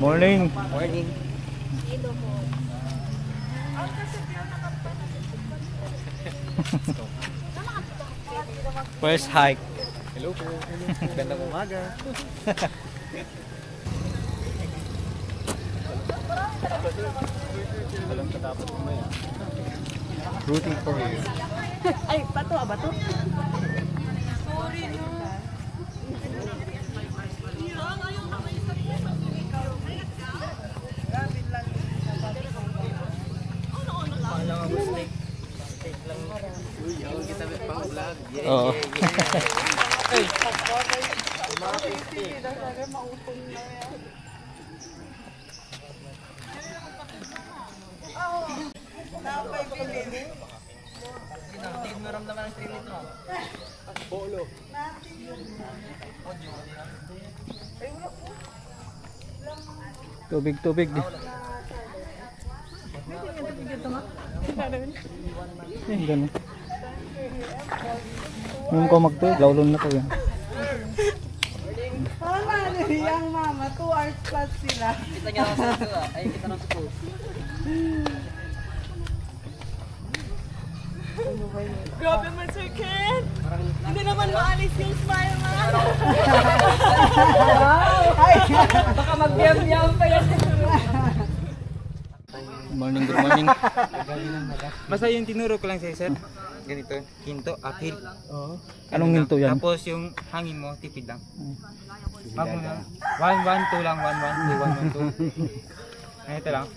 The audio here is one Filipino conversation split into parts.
Morning. Morning. First hike. Hello po. Gandang umaga. Alam ka dapat umaya. Rooting for you. Ay, bato, bato. Oo. Tubig. Ganun. Yung ko magtuyog, lawlon na ko yan. Parang ano yung mama, 2 hours plus sila. Kita niya ako sa ito ah. Ay, kita lang sa post. Grabe man, Sir Ken! Hindi naman maalis yung smile, ma! Baka mag-yam-yam pa yan. Good morning. Basta yung tinuro ko lang sa'yo, sir. Ganito, hinto, uphill. Oo. Anong hinto yan? Tapos yung hangin mo, tipid lang. Wag mo na. 1-1-2 lang, 1-1-2, 1-1-2. Ganito lang.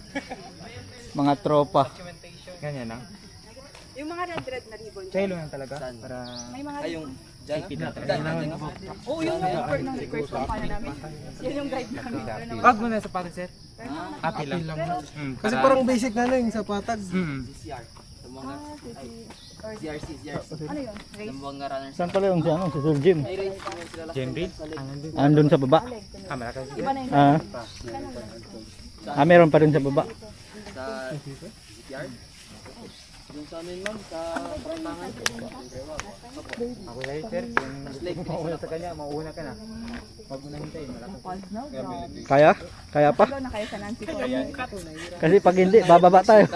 Mga tropa. Ganyan lang. Yung mga red na ribbon. Chelo lang talaga. Para May mga Ay, yung dyan. tipid lang talaga. Oo, yung offer ng request ng pana namin. Yan yung guide namin. Wag mo na sapatos, sir. Uphill lang. Kasi parang basic na lang sa patag. CR. CRC. Ano yun? Race? Zamboanga runners. Saan pala yung si Sir Jim? May race mo sila lang. Jemri. Andun sa baba. Malaki. Iba na yung Meron pa rin sa baba. Sa CR. Yung sa amin ma'am, sa Papangan. Ako sa'yo, sir. Kung mauna sa kanya, mauuna ka na. Wag mo na hintayin. Malaki. Kaya pa? na kayo sa Nancy ko. Kasi pag hindi, bababa tayo.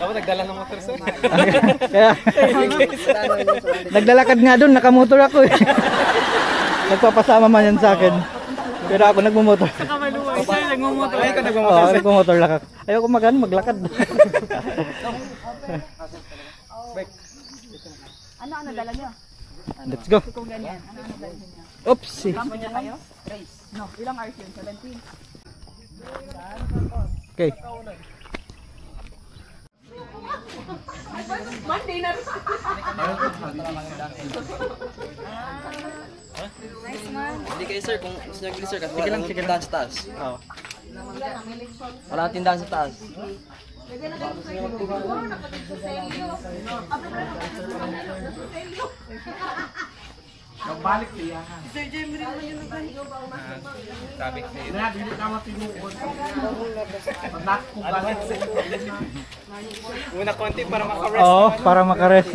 Dapat nagdala ng motor, sir. Kaya, naglalakad nga doon, nakamotor ako eh. Nagpapasama man yan sa akin. Pero ako nagmumotor. Saka maluwag siya, nagmumotor. Ay, ka Oo, nagmamotor. nagmumotor lakad. Ayoko maglakad. Ano dala niyo? Let's go. Kung ganyan, ano dala niyo? Oopsie. Kampo niya kayo? No, ilang hours yun? 17? Okay. Monday na rin. Hindi kayo sir, kung gusto nyo gili sir, kasi wala nang tindahan sa taas. Wala nang tindahan sa taas. Magbalik siya. Sir Jim, rin mo yun Sabi ko sa'yo. Hindi ka matinukod. Nakkugan. Una konti para makarest. Oo, para makarest.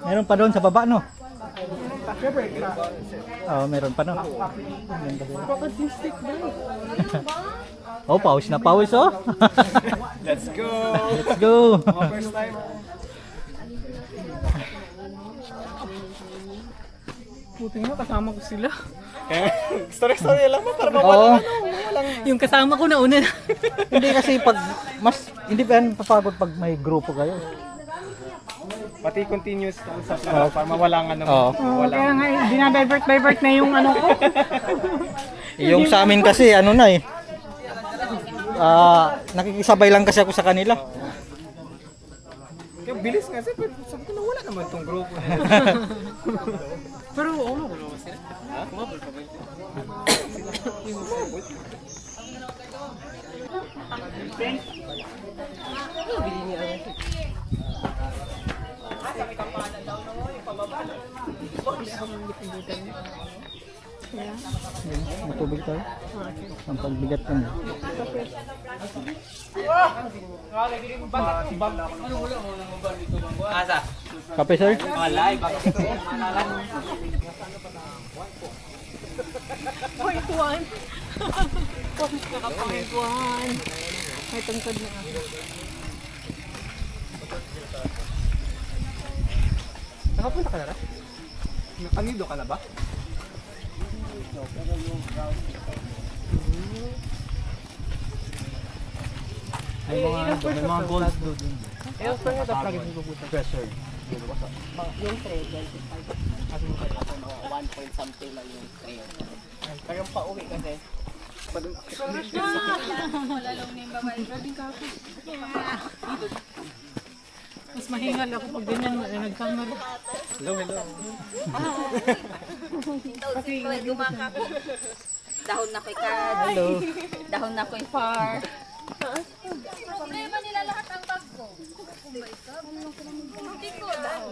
Meron pa doon sa baba, no? Oo, meron pa, no? Oh, pawis na pawis, oh. Let's go! Let's go. First time. Puti nga, kasama ko sila. Story lang mo para Oo. Yung kasama ko na una. Hindi kasi pag hindi pa yan papagod pag may grupo kayo. Pati continuous na usap lang para mawala nga naman. Oo. Kaya nga, dinadivert na yung ano ko. Yung sa amin kasi ano na eh. Nakikisabay lang kasi ako sa kanila. Kaya bilis nga sabi ko na wala naman itong grupo. Pero ano ko naman sila? Kumabal pa ba ito? Matubig tayo. Ang pagbigat ko na. Asa? Kape sir? Malay, bakit ito? Point one. Naka-point one. May tungkod na ako. Nakapunta ka na ra? Nakanido ka na ba? May mga goals doon. Eh, pa nga dapat lagi mo pupunta pressure. Yung trail, 25. Kasi yung kaya ako mga 1 point something lang yung trail. Pero yung pauwi kasi, Mas mahingal ako pag ganyan nag-camera. Kasi gumakap. Dahon na ko'y kad. Dahon na ko'y far. Problema nila lahat ang bag ko. Oh my God. Hindi ko lang.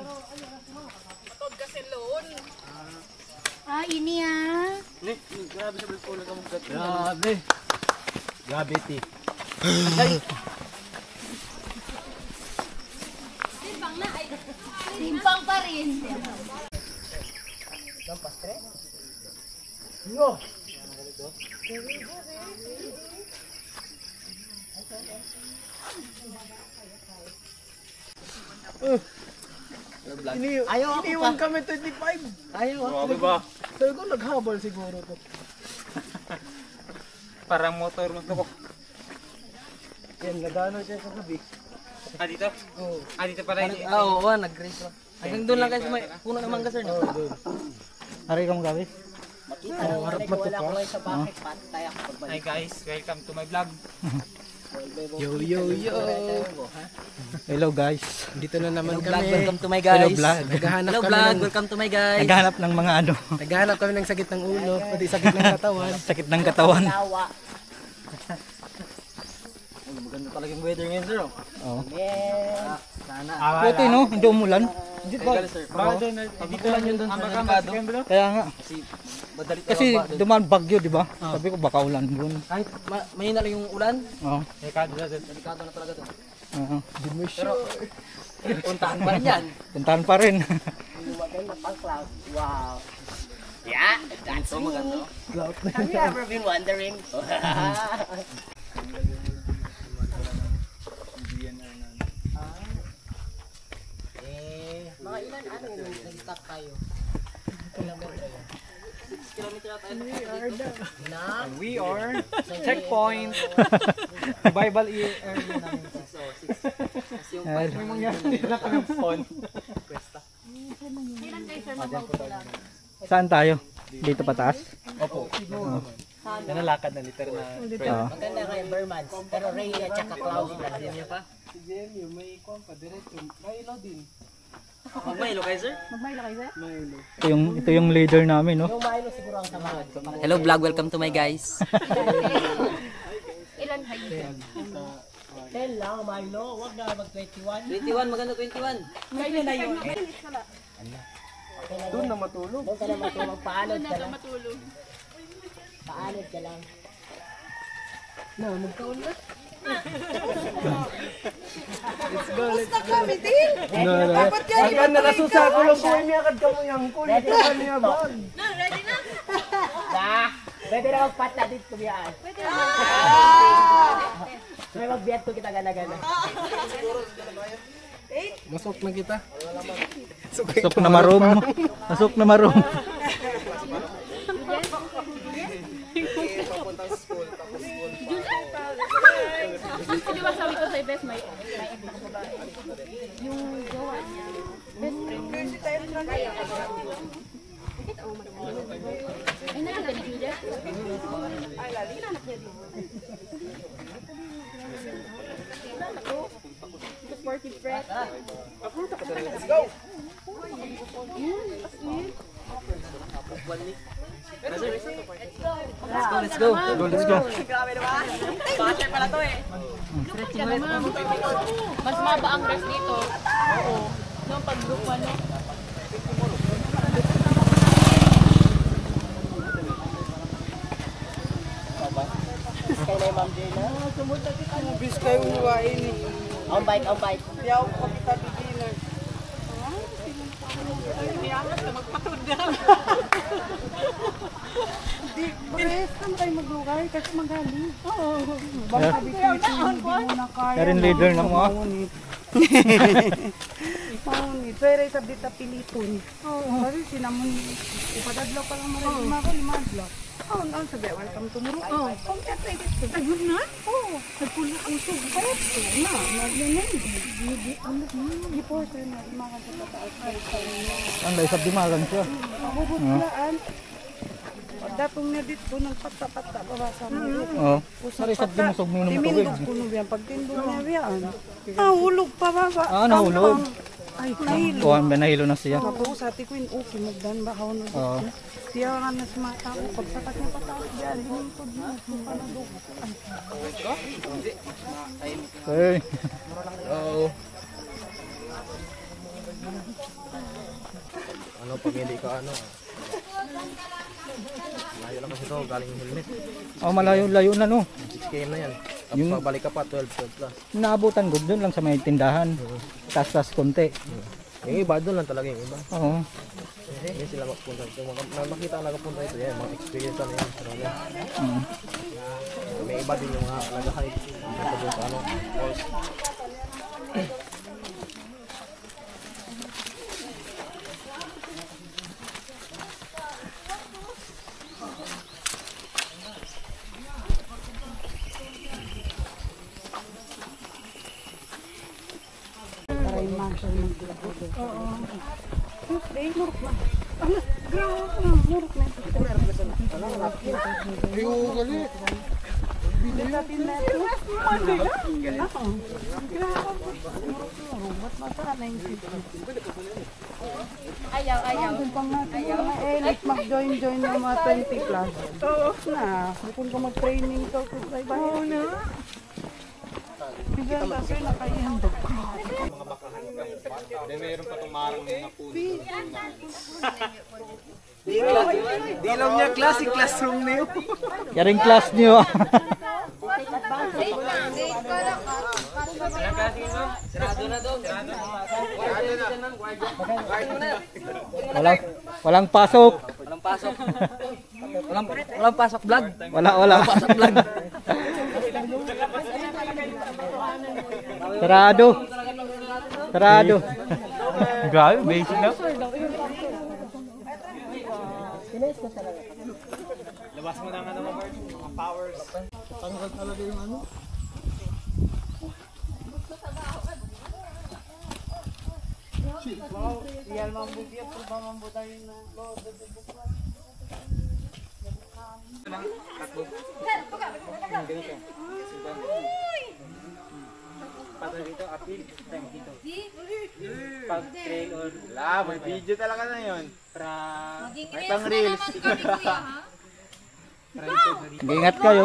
Matod kasi loon. Ini grabe sa bulpo lang ang gato. Grabe. Gravity. Timbang na ay. Timbang pa rin. Iniwan kami 25. Ayaw ah. Grabe ba? Sabi ko naghabol siguro to. Parang motor mo to. Yan, nagano siya sa gabi. Ah, dito? Oo. Ah, dito pala yun. Oo, nag-race lang. Hanggang doon lang kayo sa may puno ng mangga sir. No? Hari kang gabi. Harap matuka. Sa bakit patay ako pagbalik. Hi guys, welcome to my vlog. Yo, yo, yo. Hello guys. Dito na naman Vlog, kami. welcome to my guys. Hello vlog. Naghahanap Hello kami vlog, ng, welcome to my guys. Naghanap ng mga ano, naghahanap kami ng sakit ng ulo, pati sakit ng katawan. sakit ng katawan. Tawa. Maganda talaga yung weather ngayon sir. Oo. Yeah. Sana. Buti no, hindi umulan. Hindi ba? Sir. Dito lang yun doon sa merkado. Kaya nga. Kasi madali Kasi dumaan bagyo, di ba? Sabi ko baka ulan doon. kahit mahina lang yung ulan, Oo. delikado na talaga to. Oo. Pero puntahan pa rin yan. Puntahan pa rin. Maganda pang cloud. Wow. Yeah, that's me. Have you ever been wondering? Mga ilan ano yung nag-stop tayo? Kilometer na tayo. Na? We are checkpoint. Bible area namin. Kasi yung Ay, May mangyari na kami phone. Kailan kayo sir mag-vlog? Saan tayo? Dito pataas? Opo. Nanalakad na liter na. Oo. maganda kayo Bermans, pero rain at saka cloudy na din niya pa. Si Jenny, may kwan pa, diretso. May ilo din. Magmaylo kayo sir? Magmayla kayo sir? Ito yung leader namin, no? Yung Milo siguro ang samahan. Hello vlog, welcome to my guys. Ilan kayo? 10 lang Milo, wag na mag-21. 21, maganda 21. Ngayon na yun. Doon na matulog. Doon ka na matulog, paanod ka lang. Matulog. Paanod ka lang. Na, magkaon na. Akan nakasusa ko lang po niya kad kamo yang ko ni niya bag. Ready na? Pwede na magpata dito biyaan. May magbiyat to kita gana-gana. Masok na kita. Pasok na maroom. Pasok na maroom. Di ba sabi ko sa best may ibang babae. Yung jowa niya. Best friend. Ay, nakaganit niyo dyan? Ay, lali. Inanak niya din. Supportive friend. Let's go! Let's go. Let's go. Grabe naman. Basher pala to eh. Mas maba ang rest dito. Oo. Yung pag-group ano. Kay na Ma'am Jayla. Bis kayo uwain eh. Ang bike, ang bike. Tiyaw ko kita beginner. Di, Bres, saan tayo maglugay? Kasi magaling. Oo. Baka bitin, hindi mo na kaya. Karin leader na mo. Maunit. Maunit. Pero sa dita piliton. Oo. Kasi sinamon, ipadadlaw pa lang maraming mga limadlaw. Oo, noon sabi, welcome to Muro. Oo. Kung kaya tayo dito. Ayun na? Oo. Nagpula ang sug. Parang na. Naglanan. Reporter na. Imakan sa tataas. Ang laisap di malang siya. Mabubulaan. Datong na dito ng pata-pata babasa mo. Oo. Narisap di mo sug minum tubig. Timindog ko nung yan. Pag tindog niya yan. Nahulog pa baba. Ah, nahulog. Ay, nahilo. Kuhan ba nahilo na siya? Tapos sa ati ko yung okay, magdan ba ako na Oo. dito. Siya nga na sa mata ko. Pagsakat niya pataas dyan, hinintod niya. Panadog. Hey. Ano pag hindi ka ano? Layo lang kasi ito, galing yung helmet. Oh, malayo-layo na no. 6 km na yan. Tapos Yung- pagbalik ka pa, 12 plus. Naabutan ko doon lang sa may tindahan. Tas konti. Yung iba, doon lang talaga yung iba. Oo. Hindi sila magpunta. Yung mga makita ang nagapunta ito, yan, mga experience na yan. Talaga. Mm. May iba din yung mga nag-hike. Punta doon sa ano, course. Para yung marshal maglagot. Oo. Siyempre, murok na. Ano? Grabe na. Murok na. Ayun, galit. Natin na ito. Oo. Grabe. Murok. Ba't masana yung sipin? Ayaw. Doon pang natin yung mga elite mag-join ng mga 20 plus. Oo. Na. Kung ka mag-training ka sa iba. Oo na. Bigyan kasi nakaihambog ka. Di lang niya classic classroom na yun. Yaring class niyo. Walang pasok. Walang pasok vlog. Wala. Sarado. Grabe, basic na. Labas mo na nga naman, Bart. Mga powers. Tanggal talaga yung ano. Wow, iyal mambuti at pulba mambutan yung lodo de bukwan. Patay dito, apil. Time dito. Pag trail or... Wala, may video talaga na yun. May pang reels. Ingat kayo.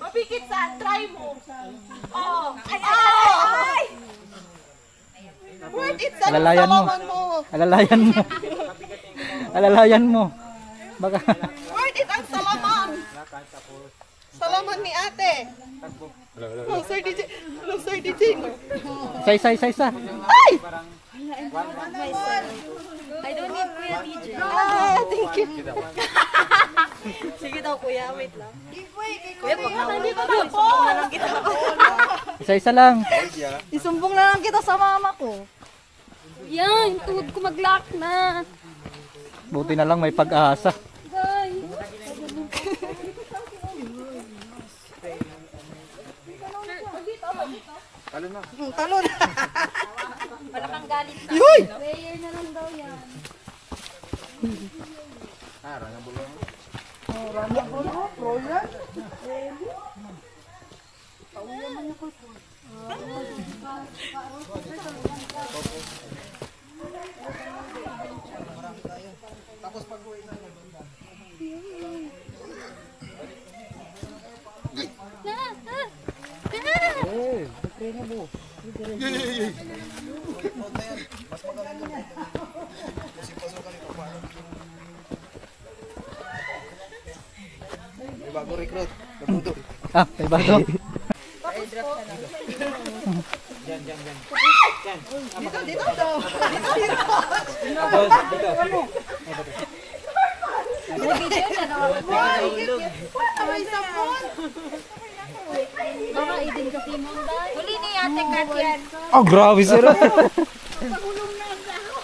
Mapikit saan? Try mo. Oh. Ay! Worth it sa Alalayan mo. salaman mo. Alalayan mo. Baka Worth it ang salaman. Salaman ni ate. Oh, Sir DJ. Hello, Sir DJ. say. Ay! I don't need Kuya DJ. Thank you. Sige daw Kuya, wait lang. Kuya, nandito na po. isa lang. Isumbong na lang kita sa mama ko. Yan, tuhod ko mag-lock na. Buti na lang may pag-asa. Guys. Talon na. Talon. Wala kang galit na. Yoy! Prayer na lang daw yan. Rana bulong. Rana ko na, proyan. Bago recruit. Nabuto. Ah, may bago. Diyan, diyan, diyan. Dito daw. Ay, sapon. Baka idin kasi mo dahil. Huli ni Ate Katyan. Oh, grabe sir. Pagulong na ang daho.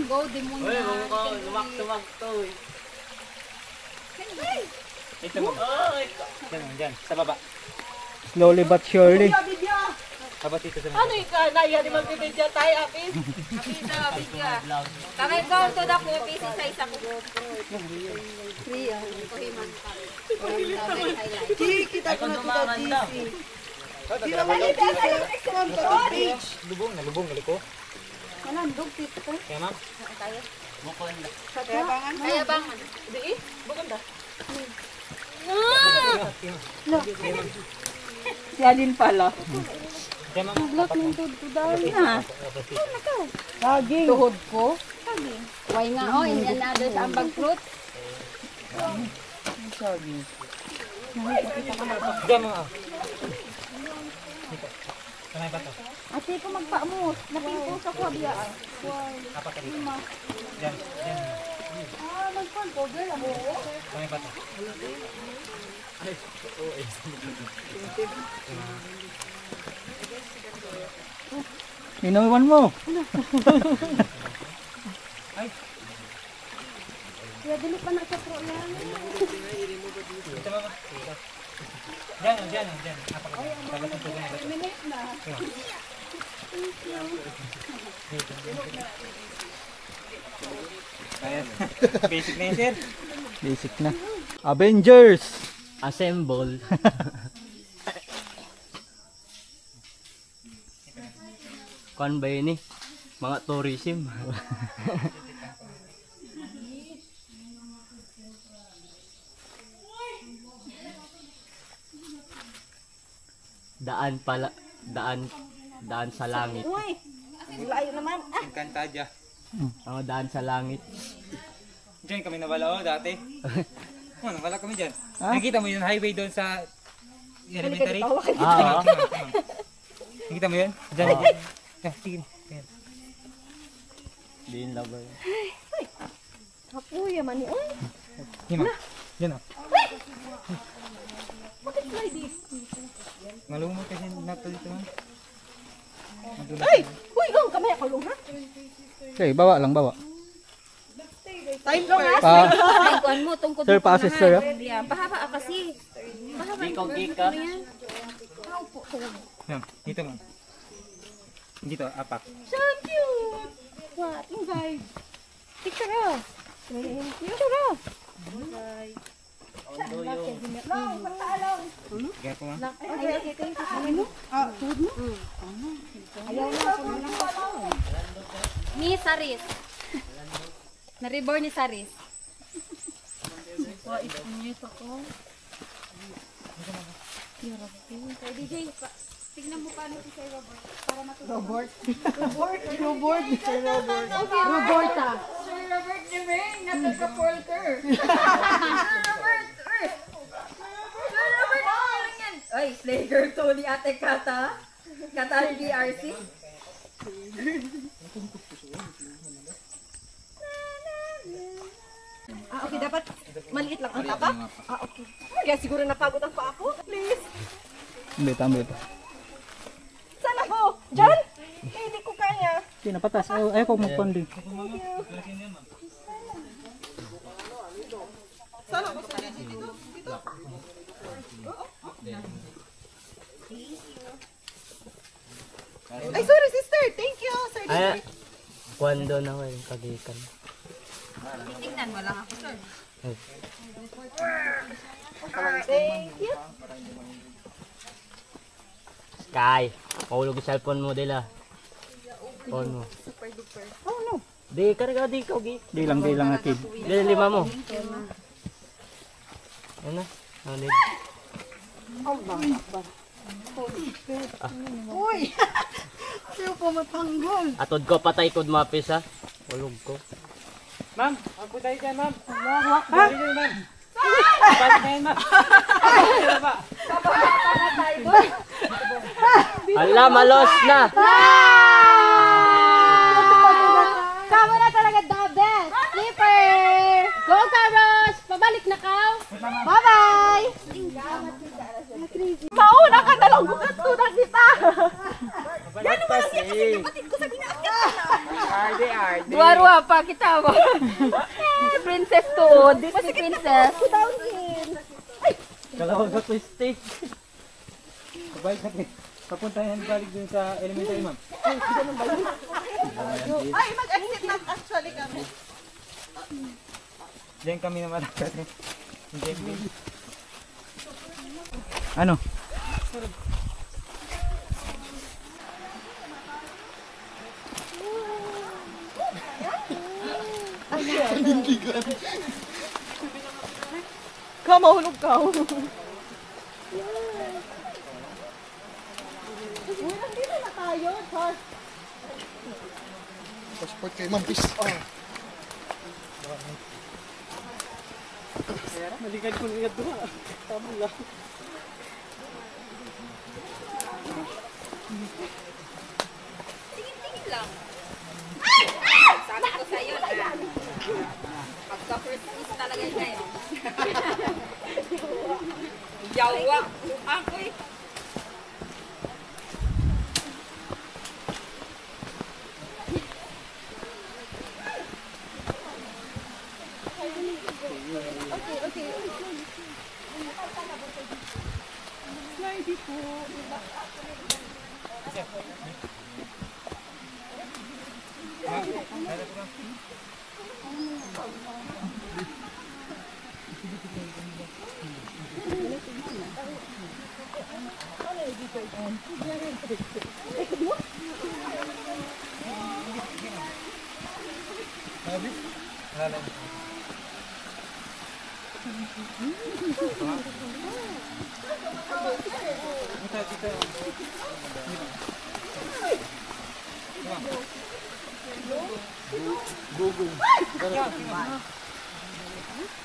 Go, demonyo. Uy, Luwak-tuwag to eh. Ito mo. Diyan, diyan. Sa baba. Slowly but surely. Baba dito sa Ano yung kanaya ni magbibidya tayo, Apis? Abida, abida. Kamay ko, to da ko, pisi sa isa ko. Free, kuhiman ka. Kita ko na ito sa GC. Di naman yung GC. Come to the beach. Lubong, naliko. Malandog, tito. Kaya ma'am? Kaya? Kayabangan. Kaya bangan. Di eh, buganda. Si Alin pala. Kaya ma'am? Block ng tudto dahil na. Saging. Tuhod ko? Saging. Why nga, oh, in another sa ambag fruit. Diyan mga. Dito. Kamay pa to. Ate ko magpaamos. Napinto sa kwabya. Apat ka dito. Diyan, diyan. Magpan-cover ako. Kamay pa to. Inuman mo. Kaya dili pa na sa pro yan. Ito mama. Dito. Diyan, diyan, diyan. Apat ka dito. Dapat yung tubig na. Minute na. Ayan. Basic na yun, sir. Basic na. Avengers. Assemble. Kuan ba yun eh? Mga tourism. Daan pala, daan sa langit. Uy, layo naman. Encantadia. Mga daan sa langit. Diyan kami nawala dati. Nawala kami dyan. Ah? Nakita mo yung highway doon sa elementary? Ah, Nakita mo yun? Diyan. Sige. Ayan. din lover. Kapuya man ni. Uy, Hima. Diyan o. Malumot kasi nato dito. ay! Uy, ang kamay ako lung ha? Okay, bawa lang, bawa. Time first. Pa, Ay, kuan mo, tungkol Sir, passes, sir, ah. Yan, pahaba kasi. Pahaba. Ikaw, Gika. Yan. Dito mo. Dito, apak. So cute. What? Yung guys. Picture ah. Picture ah. Kaya ko ma. Ni Saris. Na-reborn ni Saris. Kay DJ, tignan mo paano si Sir Robert. Para matutunan. Robert. Sir Robert. Roberta. Sir Robert de May, natagka-porter. Sir Robert! Sir Robert, ano yan? Ay, Slayer to ni Ate Kata. Kata ni DRC. Ah, okay, dapat maliit lang ang tapak. Ah, okay. Kaya siguro napagod ang pa ako. Please. ambit. Saan ako? Diyan? Eh, hindi ko kaya. Hindi, napatas. Ayaw ko mag-funding. Saan ako sa dito? Dito? Ay, sorry sister. Thank you, Sir DJ. Ay, kwando na ko yung kagikan. Tingnan mo lang ako, sir. Thank you. Kay, mahulog yung cellphone mo dila. Phone mo. Oh no. Di, karga di ka, gi. Di lang na kid. Di, lima mo. Yan na. No need. Uy. Ayaw po matanggol. Atod ko, patay ko mapis ha. Hulog ko. Ma'am, ako tayo dyan, ma'am. Balik kayo, ma'am. Balik kayo, ma'am. Hala, malos na. Kamo na talaga the best. Slipper! Go, Carlos! Pabalik na ka. Bye-bye! Mauna ka na lang. Bukat ko na kita. Duwa-ruwa pa kita mo. Princess to. Disney princess. Kalawag ka twiste. Balik natin. Papunta yan balik dun sa elementary, ma'am. Ay, mag-exit lang actually kami. Diyan kami na malakas. Ano? Ka, mahulog ka. Nandito na tayo, Char. Passport kay Ma'am Pis. Maligad ko niya doon. Tama lang. Tingin-tingin lang. Sabi ko sa'yo na. Pagka-first kiss talaga yun ngayon. Yawa. Ako eh.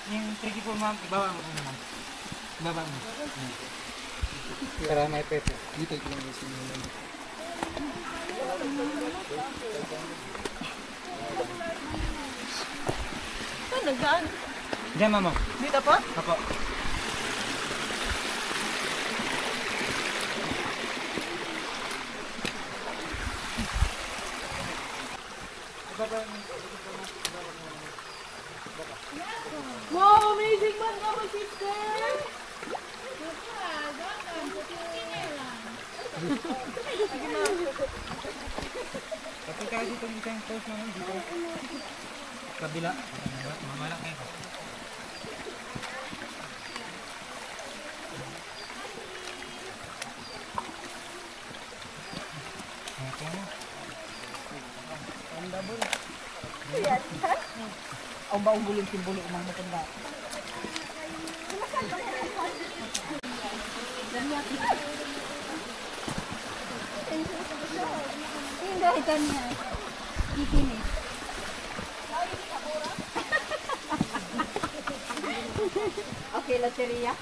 Yung tricky po, ma'am, ibaba mo ma'am. Ibaba mo. Para may pepe. Dito ko lang sa inyo. Saan nagdaan? Diyan, ma'am. Dito po? Apo. Wow, amazing man ka mo, sister! Kapag tayo dito yung isang post naman dito. Kabila. Mamalak kayo. Ang baong guling simbolo ng mga matanda. Hindi, ito niya. Ikinis. Okay, loteria.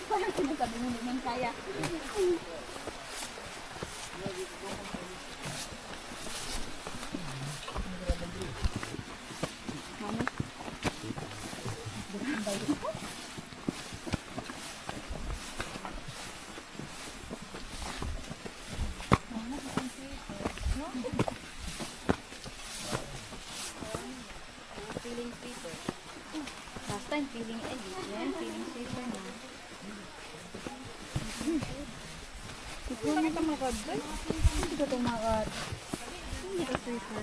Parang sinasabi mo naman kaya. Feeling paper. Last time feeling egg. Yan, feeling paper na. Hindi ka makad. Hindi ka tumakad. Hindi ka safer.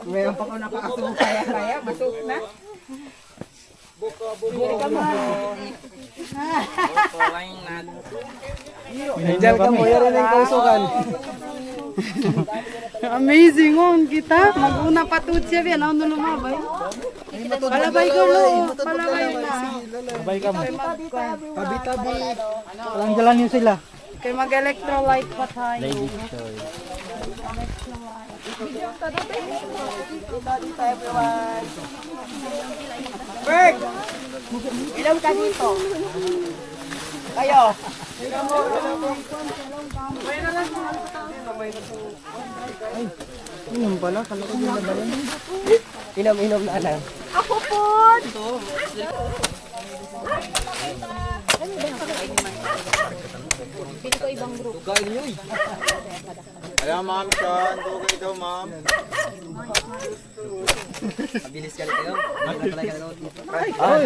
Meron pa ko nakakasong kaya, masuk na. Hinahil kami. Amazing on kita. Maguna pa to siya yan. Ano lumabay? Balabay ko lo. Balabay na. Sabay ka mo. Tabi-tabi. Walang jalan yun sila. Kaya mag-electrolyte pa tayo. Berg! Inom ka dito. Kayo. Inom pala. Kala ko yung nadalan. Inom na lang. Ako po! Alam, ma'am, Sean. Tugay daw, ma'am. Mabilis ka rin kayo. Ay!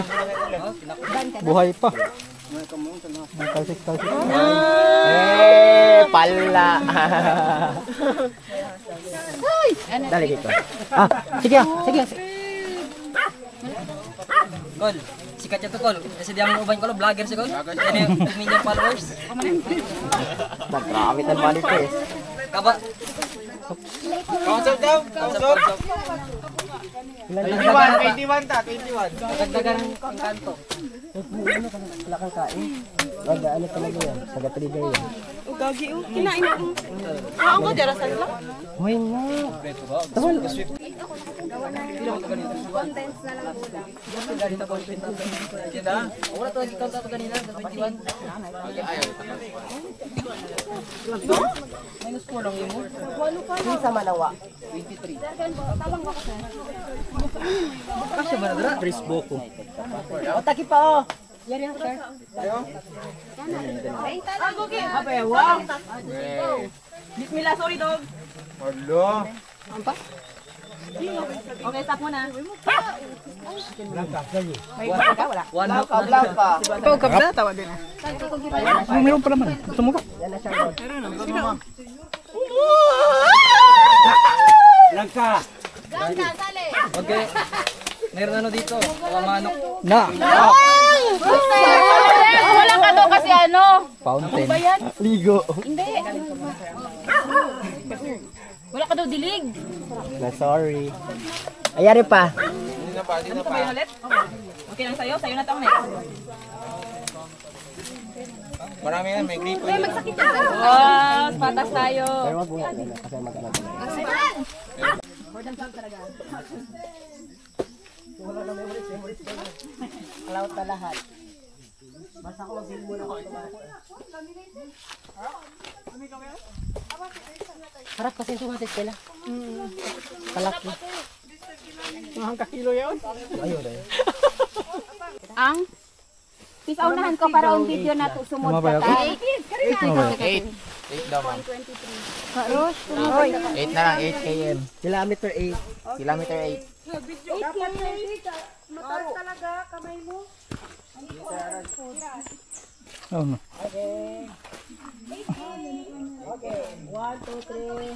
Buhay pa. May talsik-talsik. Pala. Dali dito. Sige. Kol, sikat siya to Kol. Kasi di ang uban ko, vlogger siya Kol. Yan yung 2 million followers. Nagkakit ang balik ko eh. Kaba. Kausap daw. Kausap. 21 ta. 21. Dagdagan ang kanto. Wala kang kain. Ano talaga yan? Taga-trigger yan. Gagi o. Kinain ako. Ako ko dyan sa nila. Hoy nga. Tawal. Wala to, ikaw to kanina. 21. Minus 4 lang yun mo. Sa Manawa. 23. Kasya ba na dira? Chris Boko. O, taki pa o. Yan yan, sir. Wow. Bismillah, sorry dog. Hello. Okay, stop muna. Blanca, Blanca. Ikaw kabla, tawa din. Meron pa naman. Gusto mo ka? Yan na siya. Wag kayo. Meron ano dito. Mga manok. Na! Wala ka daw kasi ano. Fountain. Ligo. Hindi. Wala ka daw dilig. Sorry. Ayari pa. Ano pa ba yun ulit? Okay lang sa'yo? Sa'yo na to next. Marami na, may gripo. Oh, patas tayo. Pero wag mo yan. Kasi mag-alag. Alaw na lahat. Basta ko mag muna ako. Harap kasi yung sumatis sila. Kalaki. Mahang kakilo yun. Ayun eh. Ang pisaunahan ko para ang video na to sumod Tumabay ka ako? tayo. 8 daw, ma'am. 8. 8 na lang, 8 km. Kilometer 8. Kilometer 8. Mataas talaga, kamay mo. Oh, no. Okay. 1, 2, 3.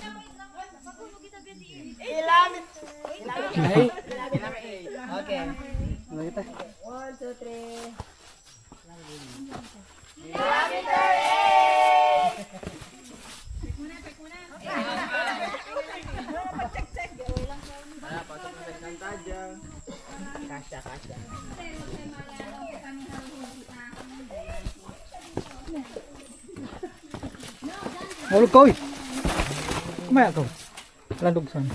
Okay. 1, 2, 3. Kasya. Hulog ko eh. Kumaya ko. Landog sana.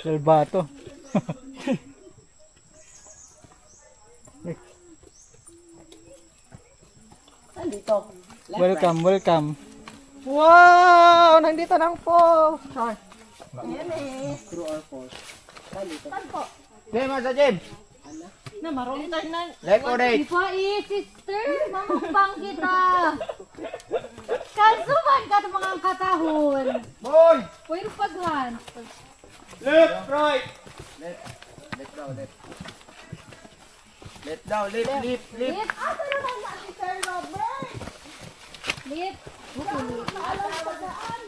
Salbato. Nandito. Welcome, welcome. Wow! Nandito na ang po. Char. True or false? Nandito. Jim, asa Jim? Na marunong na. Left or right? Ipa sister, mamukbang kita. Kalsuman ka ng mga katahon. Boy! Pwede paglan. Left, right! Left down, left. Left down, left, left, left. Lip. Asa naman na si Sir Robert? Lip. Alam sa daan.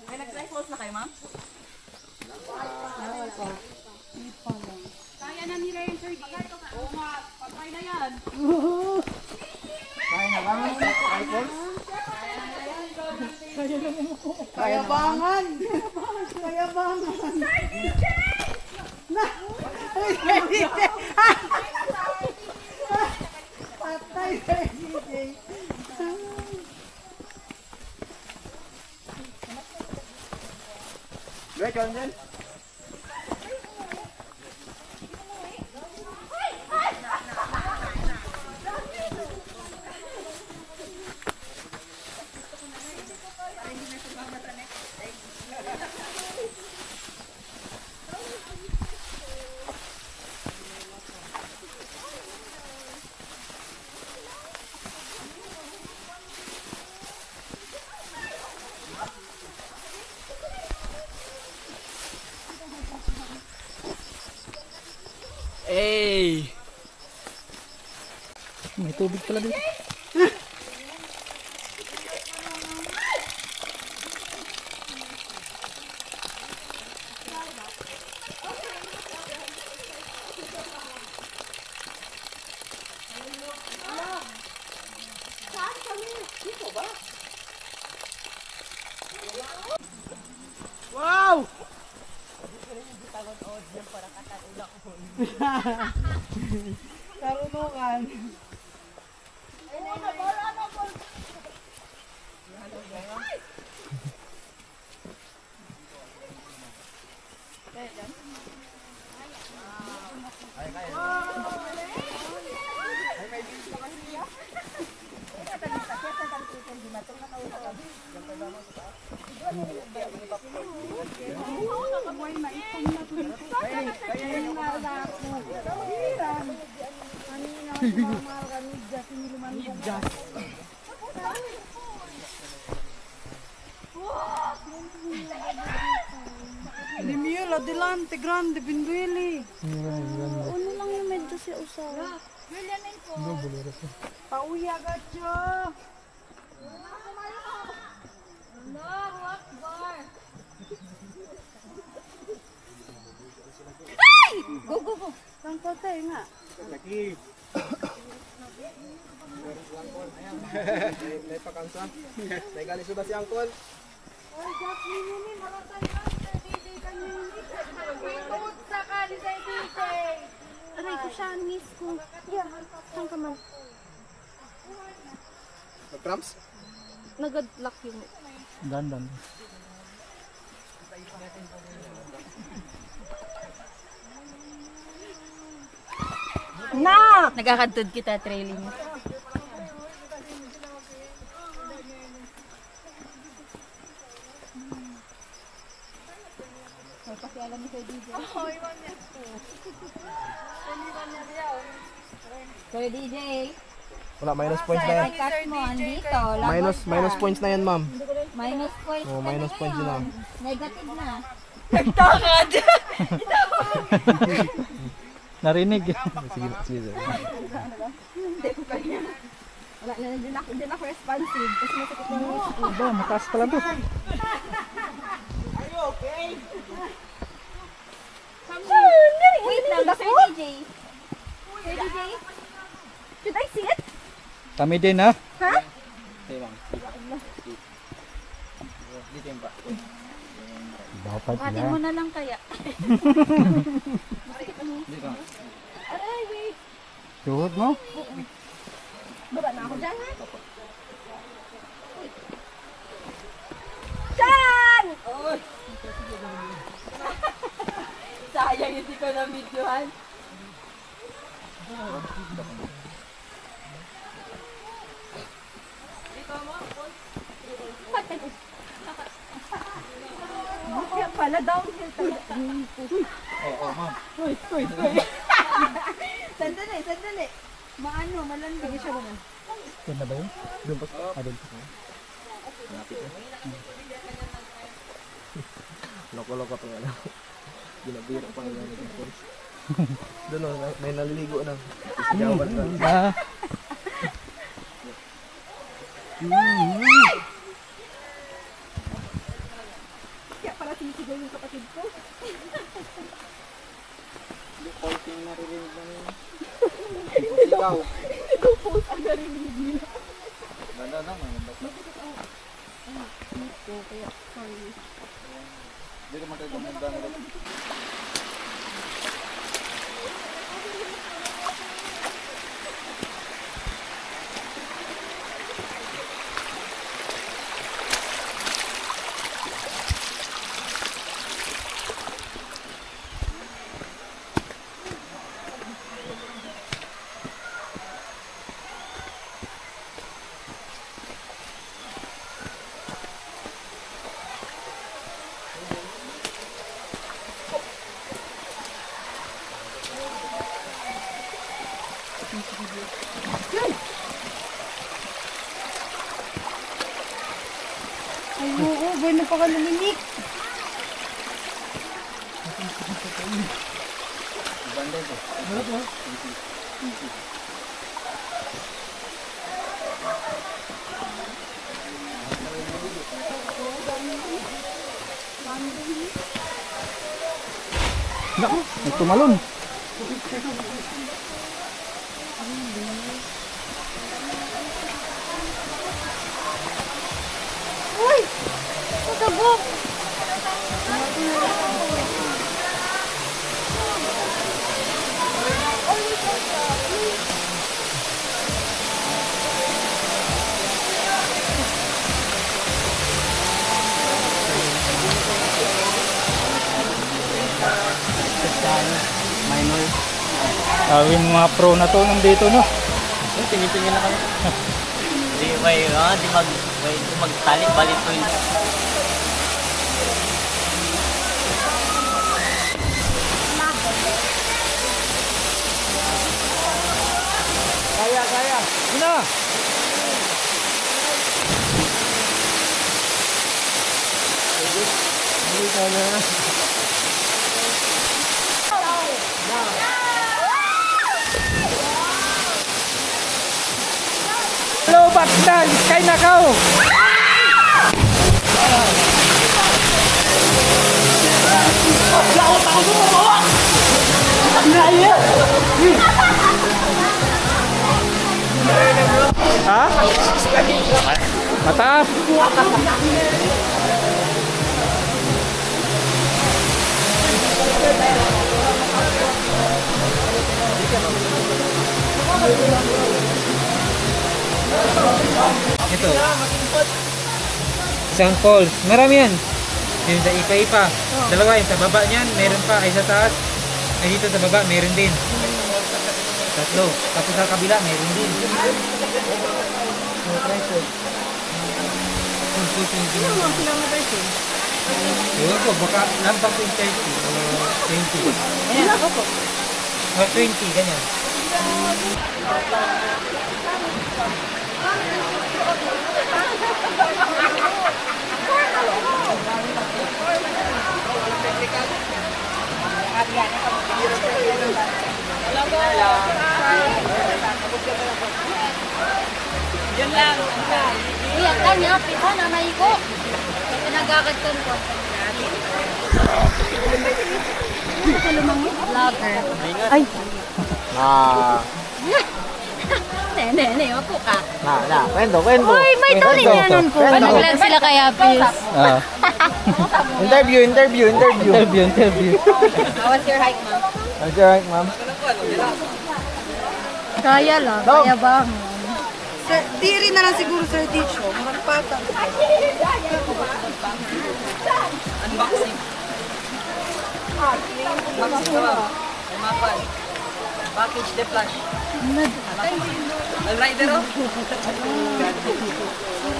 Ay, nag-try close na kayo, ma'am? Kaya na nila yung Sir DJ. Oo nga, patay na yan. Kaya na ba? Rifles? Kayabangan. Kayabangan. Patay Sir DJ. Right, Jonathan? Hey! May tubig pala dito. Wow! Karunungan. Limiel, adelante, grande, pinduili. Ano lang yung medyo siya usawa? Pauya gacho. Allahu Akbar. Go, go, go. Ang patay nga. Lagi. May pakansa. May galing suba si Angkol. Ay, Jacqueline, yun maratay na. Sir DJ kanina. Ikot sa kali sa DJ. Aray ko siya, miss ko. Yeah, saan ka man? Mag-cramps? Nag-lock yung... Dandan. Na! Nagkakantod kita, trailing. Pakialam ni Sir DJ. Sir DJ. Wala, minus points na yan. Cut mo, andito. Lagot Minus ka. points na yan, ma'am. Minus points. Oh, minus points yun na. Negative na. Narinig. Sige, sige. Wala na, din ako responsive. Kasi masakit na yung Aba, mataas pala to. Wait lang, Sir DJ. Sir DJ? Should I see it? Kami din ha. Ha? Dapat Pati mo na lang kaya. Aray, wait. Tuhod mo? Baba na ako dyan, ha? Dyan! Oy! Sayang hindi ko na videohan. Kaya pala downhill talaga. Oo, ma'am. Sandali. Maano, malandig siya naman. Doon na ba yun? Doon pa? Doon pa. Loko-loko pa nga lang. Ginabira pa nga lang ng force. Doon o, may naliligo na. Isigawan na. Ah. Kaya pala sinisigaw yung kapatid ko. Hindi ko yung naririnig na yun. Sigaw. Hindi ko post ang narinig nila. Ganda naman. Hindi naman tayo gumanda na rin. Ay, oo, buwan na pa ka luminik. Banda ito. Naku, may tumalon. Uy! Matabok! Minor. Yung mga pro na to nandito, no? Tingin-tingin na kami. Di magtalik balik ko yun. Kaya. Gina! Hello, Batman! Kay nakaw! Ha? Mataas! Ito. Sound Falls. Marami yan. Yung sa ipa-ipa. Dalawa yung sa baba niyan. Meron pa. Ay sa taas. Ay dito sa baba. Meron din. Tatlo. Tapos sa kabila. Meron din. Ewan ko. Baka nambak yung 30 o 20. Ayan, ako po. O 20. Ganyan. Yun lang. Iya, kanya, pita na may ko. Pinagagad ko. Vlogger. Ay. Nene, ako ka. Kwento. Uy, may tuloy niya nun po. Panaglag sila kaya, please. Interview. What's your height, ma'am? That's right, ma'am. Kaya lang, No. kaya ba? Sir, tiri na lang siguro Sir Dicho. Marang patang. Unboxing. Unboxing ka ba? Ay mapan. Package de flash. Al rider oh.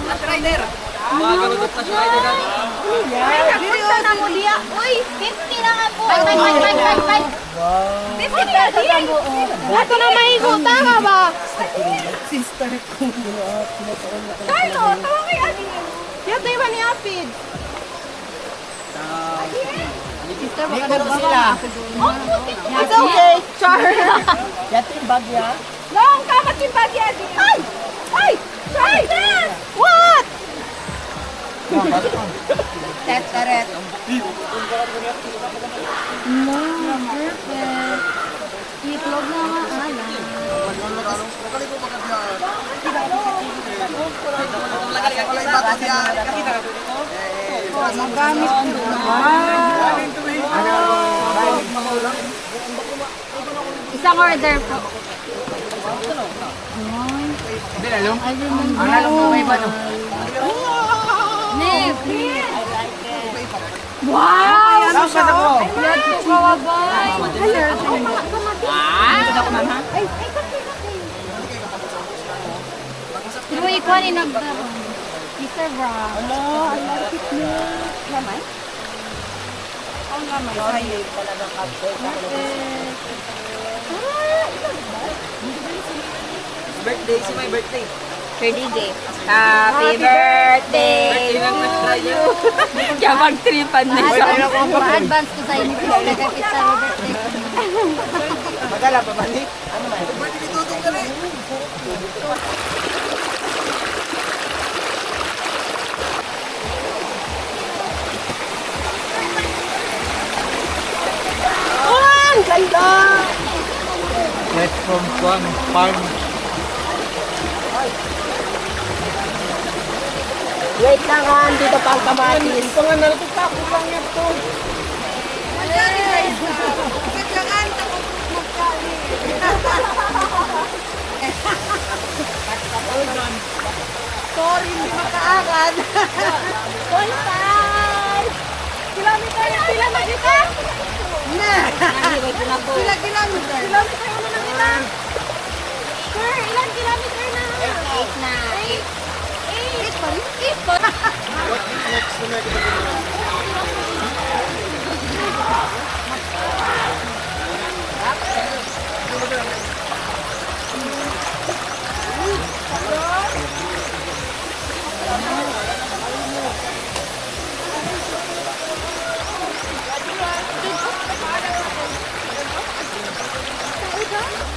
At rider. Mga gamot at flash rider na. Punta na mo diya. Uy, 50 na nga po. Bye. 50 na diya. Ato na maigo. Tama ba? Sister ko. Carlo, tawa kay Adi. Yan tayo ba ni Apid? Sister, magkano sila? It's okay. Char. Yato yung bagya. Long, kamat yung bagya Adi. Ay! What? Tetaret. Itlog na nga ala. Magamit ko na. Isang order po. Wow! Ano siya? Yan po kawabay. Pero ikaw ni nagdaro. Mr. Brown. Hello, I like it na. Lamay? Ang lamay. Sa'yo. Birthday, si my birthday. 30 day. Happy birthday to you. Kaya mag-tripan na siya. Ma-advance ko sa inyo. Nagkakit sa birthday. Magala pa balik. Ano man? Oh, ang ganda. Fresh from Kwan Farm. Wait lang ha, dito pa ang kamatis. Panganal ko pa, kulang yan to. Kailangan takot magkali. Sorry, hindi makaagad. Kilometer na sila na dito. Na. Sila kilometer. Kilometer ano na nila? Sir, ilang kilometer na? 8 na. 8 pa rin? 8 pa.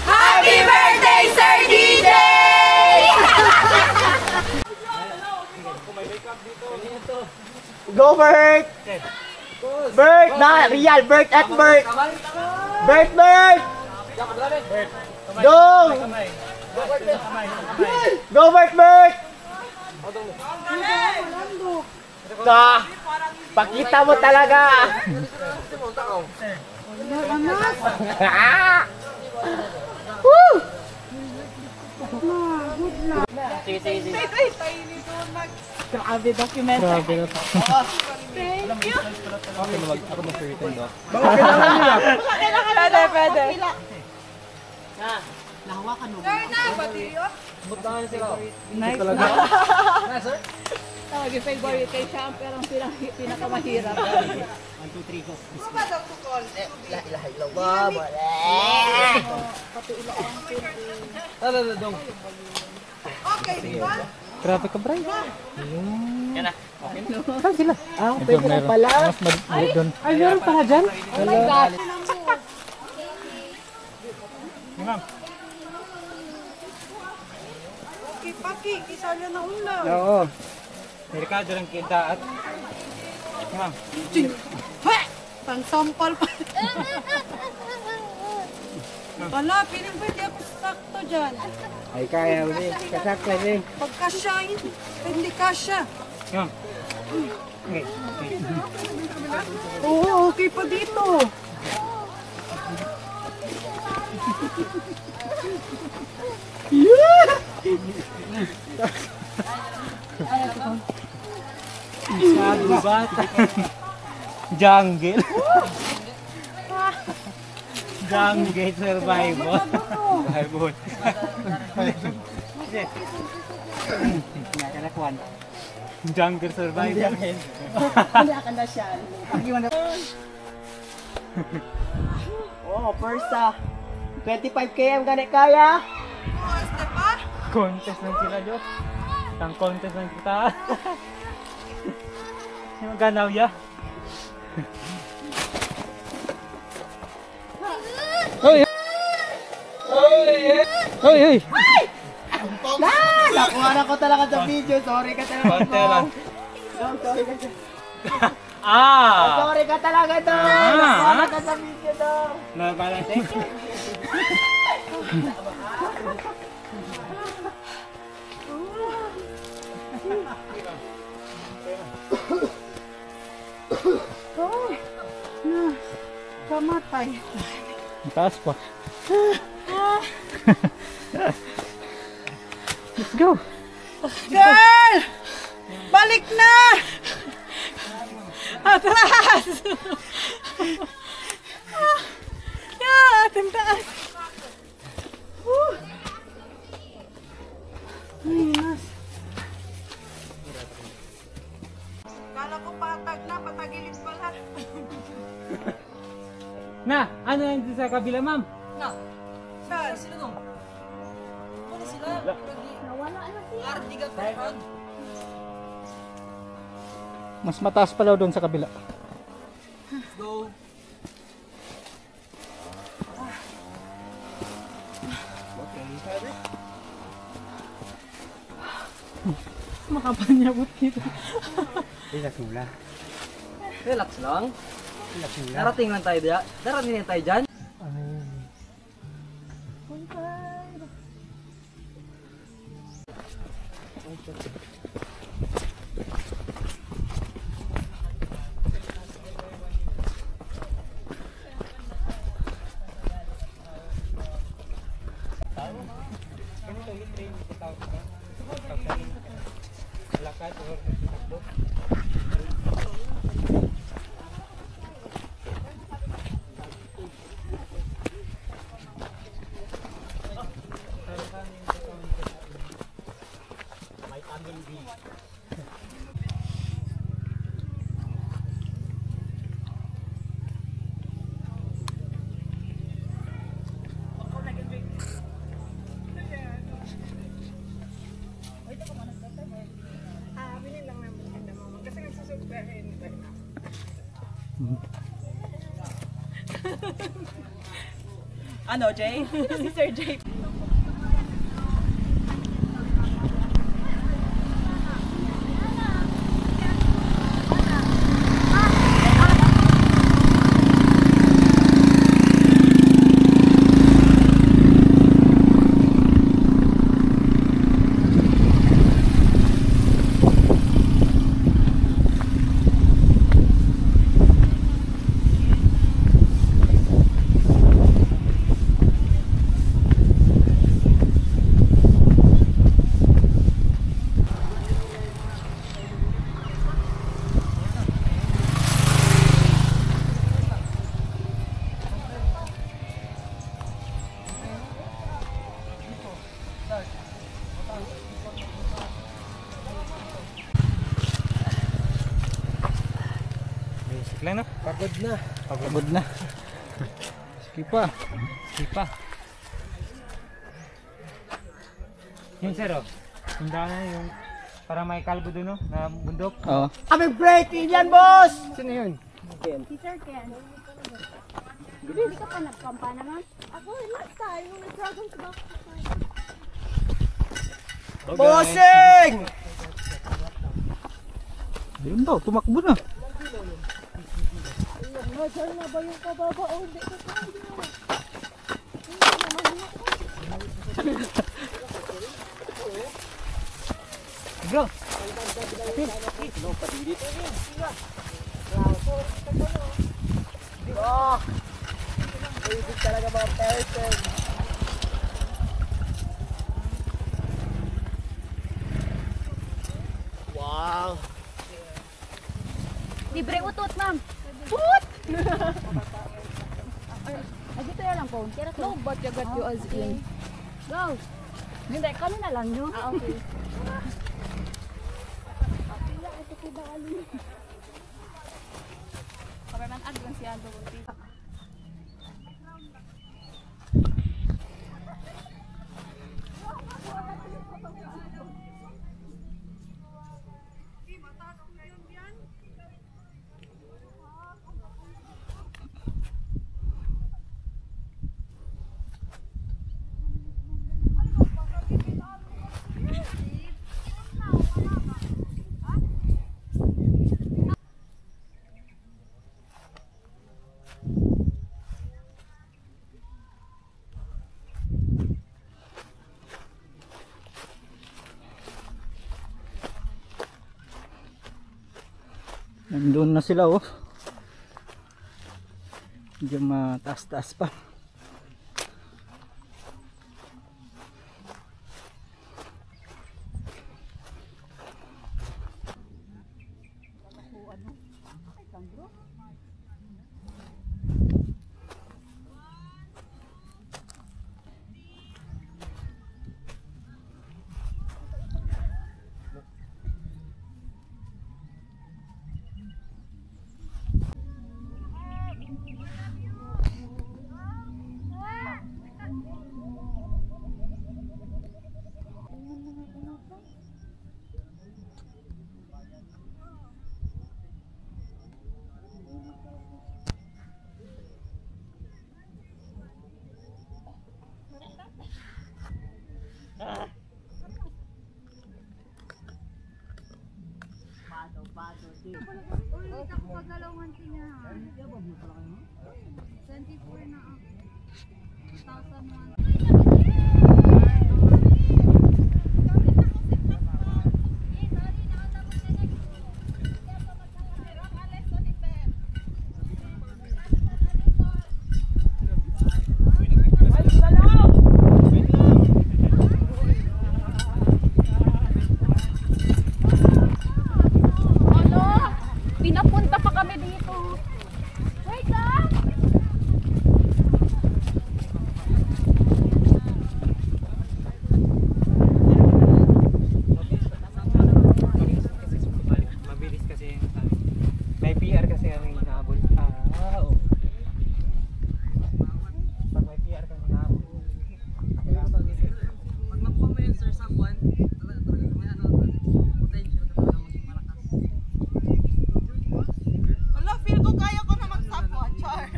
Happy birthday, Sir DJ! Go Bert! Bert! Na! Real! Bert at Bert! Bert! Dong! Go Bert! Na! Pakita mo talaga! Woo! Grabe document. Grabe na to. Pwede. Tawag yung favorite kay Champ, pero ang pinakamahirap. Okay, di ba? Grabe ka, Bray. Yan na. Saan sila? Ah, pwede na pala. Mas maliit doon. Ay, meron pa dyan? Oh my God. Paki, kisala na ulam. Oo. Merkado lang kita at Pansampal pa. Wala, piling pwede ako sakto dyan. Ay, kaya ulit. Kasakla rin. Pagkasya, hindi kasya. Yan. Oo, okay pa dito. Nagubat. Jungle. Jungle survival. Survival. Jungle survival. Hindi akan na siya. Oh, first 25 km gani kaya. Contest lang sila, Jo. Isang contest lang kita. Yung ganaw ya. Oy! Oy! Oy! Nakuha na ko talaga sa video. Sorry ka talaga. Konti lang. Sorry ka. Ah! Sorry ka talaga to. Nakuha ka sa video to. Nabalate. Kamatay. Ang taas pa. Let's go! Girl! Balik na! Atras! Yeah, ating taas. Ayos. Kala ko patag na, patagilid pala. Na, ano yan sa kabila, ma'am? Saan? Sino nung? Ano sila? Nawala na siya. Artiga pa. Mas mataas pa daw doon sa kabila. Go. Makapanyabot dito. Relax mula. Relax lang. Darating lang tayo dyan. Darating lang tayo dyan. Ano, Jay? Si Sir Jay. Basic lang, no? Pagod na. Pagod na. Sige pa. Sige pa. Yun, sir, oh. Yung daanan yung parang may kalbo doon, no? Na bundok. Oo. Kami breaking yan, boss! Sino yun? Si Sir Ken. Hindi ka pa nagkampa naman? Ako, last time, nung nag-dragon sa back. Bossing! Ayun daw, tumakbo na. Nasaan na ba yung kababa? Oh, hindi ko kaya. Go! Basic talaga mga person. Wow! Libre utot, ma'am. Tut! Ay, dito yan lang po. No, but you got you as in. Go! Hindi, kami na lang nyo. Ah, okay. Para nang aglang siya doon. Nandun na sila oh. Medyo mataas-taas pa. Pinapunta pa kami dito. Wait lang! Mabilis kasi yung may PR kasi kami hinahabol. Oo. Pag may PR kami hinahabol. Pag makuha mo yun, sir, sa buwan, talaga may potential ka talaga maging malakas. Wala, feel ko kaya ko na magsapon, Char.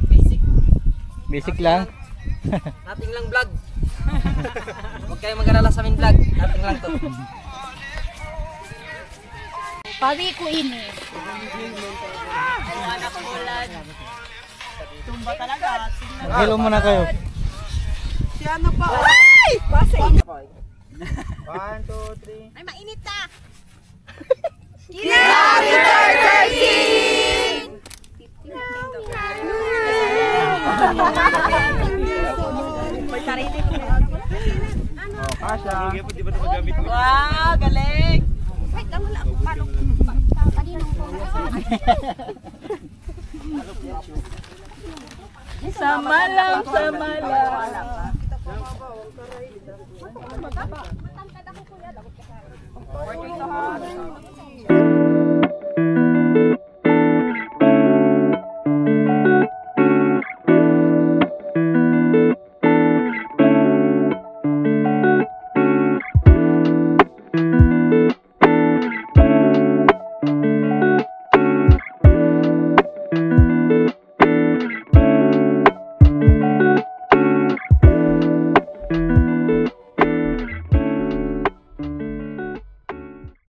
Basic. Basic lang. Nating lang vlog. Huwag kayo mag-alala sa aming vlog. Nating lang to. Pari ko ini. Tumba talaga. Hello muna kayo. Si ano pa? Ay! Base. 1, 2, 3. Ay, mainit na. Wow, galing. Wait, wala ako parang sama lang.